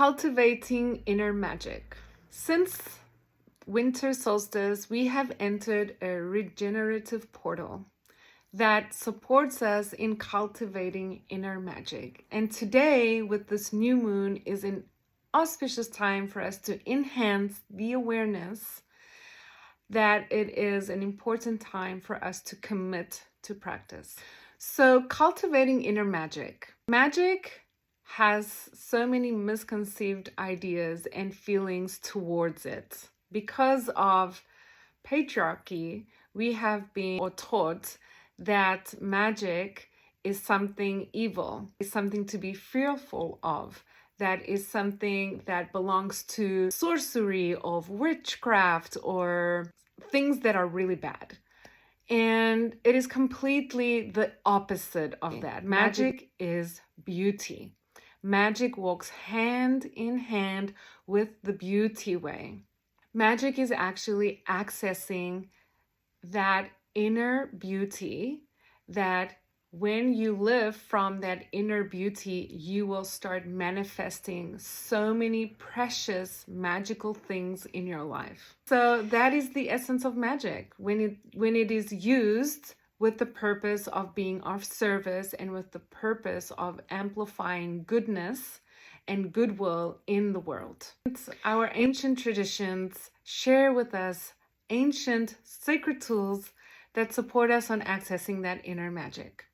Cultivating inner magic. Since Winter Solstice, we have entered a regenerative portal that supports us in cultivating inner magic. And today, with this new moon, is an auspicious time for us to enhance the awareness that it is an important time for us to commit to practice. So, cultivating inner magic. Magic has so many misconceived ideas and feelings towards it. Because of patriarchy, we have been taught that magic is something evil, is something to be fearful of, that is something that belongs to sorcery, of witchcraft, or things that are really bad. And it is completely the opposite of that. Magic is beauty. Magic walks hand in hand with the beauty way. Magic is actually accessing that inner beauty that when you live from that inner beauty, you will start manifesting so many precious magical things in your life. So that is the essence of magic. When it is used with the purpose of being of service and with the purpose of amplifying goodness and goodwill in the world. Our ancient traditions share with us ancient sacred tools that support us on accessing that inner magic.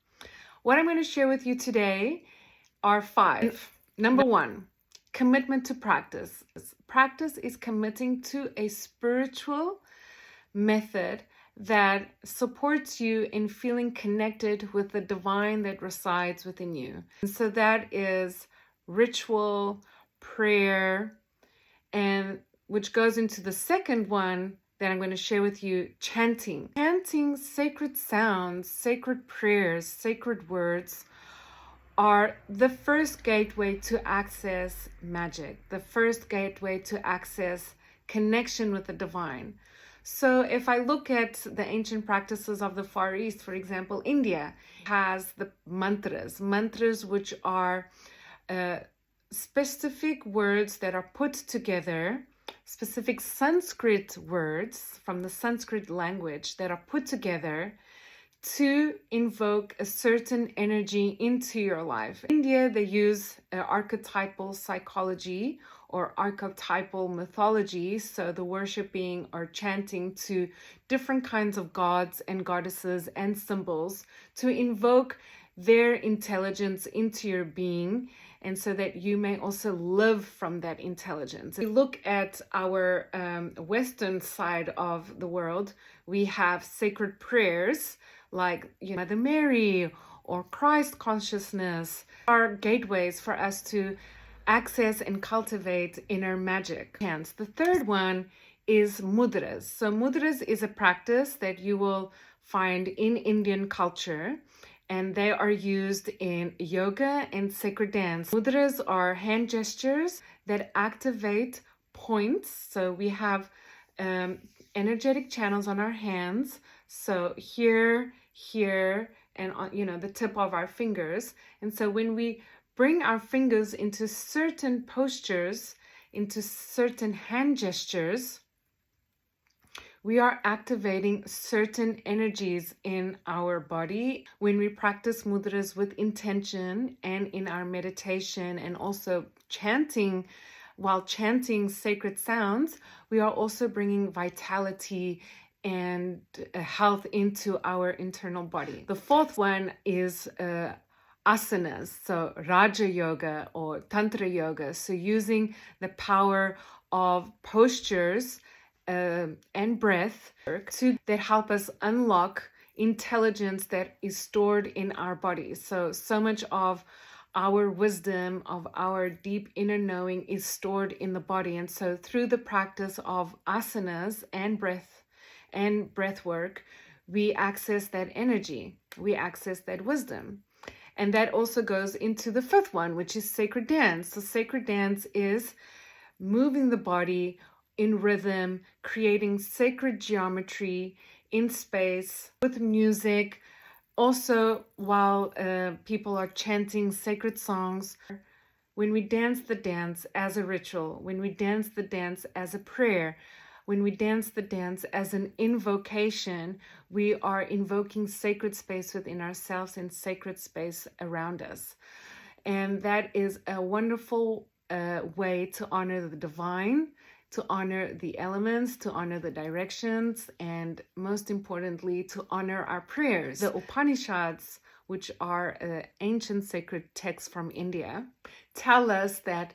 What I'm going to share with you today are 5. Number 1, commitment to practice. Practice is committing to a spiritual method that supports you in feeling connected with the divine that resides within you. And so that is ritual, prayer, and which goes into the second one that I'm going to share with you, chanting. Chanting sacred sounds, sacred prayers, sacred words are the first gateway to access magic, the first gateway to access connection with the divine. So if I look at the ancient practices of the Far East, for example, India has the mantras which are specific words that are put together, specific Sanskrit words from the Sanskrit language that are put together to invoke a certain energy into your life. In India, they use archetypal psychology or archetypal mythology, so the worshiping or chanting to different kinds of gods and goddesses and symbols to invoke their intelligence into your being, and so that you may also live from that intelligence. If you look at our Western side of the world, we have sacred prayers like Mother Mary or Christ consciousness are gateways for us to access and cultivate inner magic. Hence, the third one is mudras. So mudras is a practice that you will find in Indian culture, and they are used in yoga and sacred dance. Mudras are hand gestures that activate points. So we have energetic channels on our hands. So here, and on, the tip of our fingers. And so when we bring our fingers into certain postures, into certain hand gestures, we are activating certain energies in our body. When we practice mudras with intention and in our meditation and also chanting, while chanting sacred sounds, we are also bringing vitality and health into our internal body. The fourth one is asanas, so Raja Yoga or Tantra Yoga. So using the power of postures and breath that help us unlock intelligence that is stored in our bodies. So much of our wisdom, of our deep inner knowing is stored in the body. And so through the practice of asanas and breath work, we access that energy, we access that wisdom. And that also goes into the fifth one, which is sacred dance. So sacred dance is moving the body in rhythm, creating sacred geometry in space with music. Also, while people are chanting sacred songs, when we dance the dance as a ritual, when we dance the dance as a prayer, when we dance the dance as an invocation, we are invoking sacred space within ourselves and sacred space around us. And that is a wonderful way to honor the divine, to honor the elements, to honor the directions, and most importantly, to honor our prayers. The Upanishads, which are ancient sacred texts from India, tell us that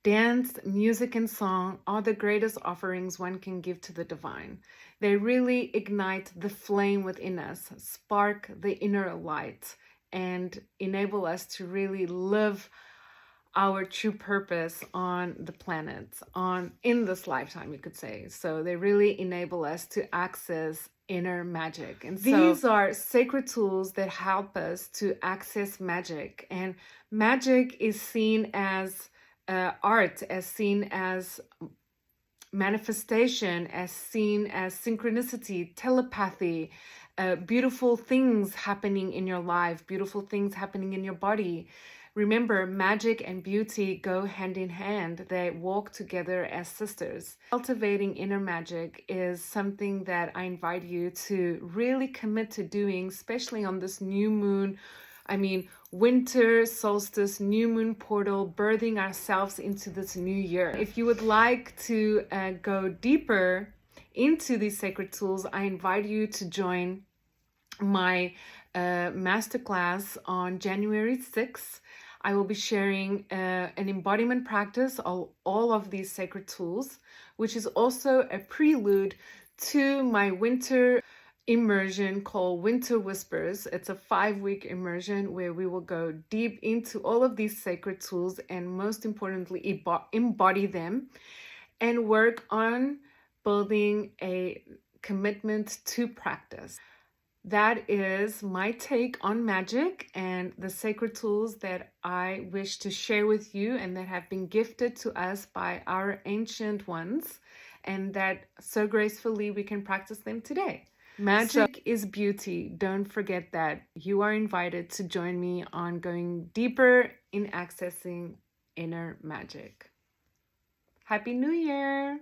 dance, music, and song are the greatest offerings one can give to the divine. They really ignite the flame within us, spark the inner light, and enable us to really live our true purpose on the planet, in this lifetime, you could say. So they really enable us to access inner magic. And these are sacred tools that help us to access magic. And magic is seen as art, as seen as manifestation, as seen as synchronicity, telepathy, beautiful things happening in your life, beautiful things happening in your body. Remember, magic and beauty go hand in hand. They walk together as sisters. Cultivating inner magic is something that I invite you to really commit to doing, especially on this new moon. Winter solstice, new moon portal, birthing ourselves into this new year. If you would like to go deeper into these sacred tools, I invite you to join my masterclass on January 6th. I will be sharing an embodiment practice of all of these sacred tools, which is also a prelude to my winter immersion called Winter Whispers. It's a 5-week immersion where we will go deep into all of these sacred tools and most importantly, embody them and work on building a commitment to practice. That is my take on magic and the sacred tools that I wish to share with you and that have been gifted to us by our ancient ones, and that so gracefully we can practice them today. Magic is beauty. Don't forget that. You are invited to join me on going deeper in accessing inner magic. Happy New Year!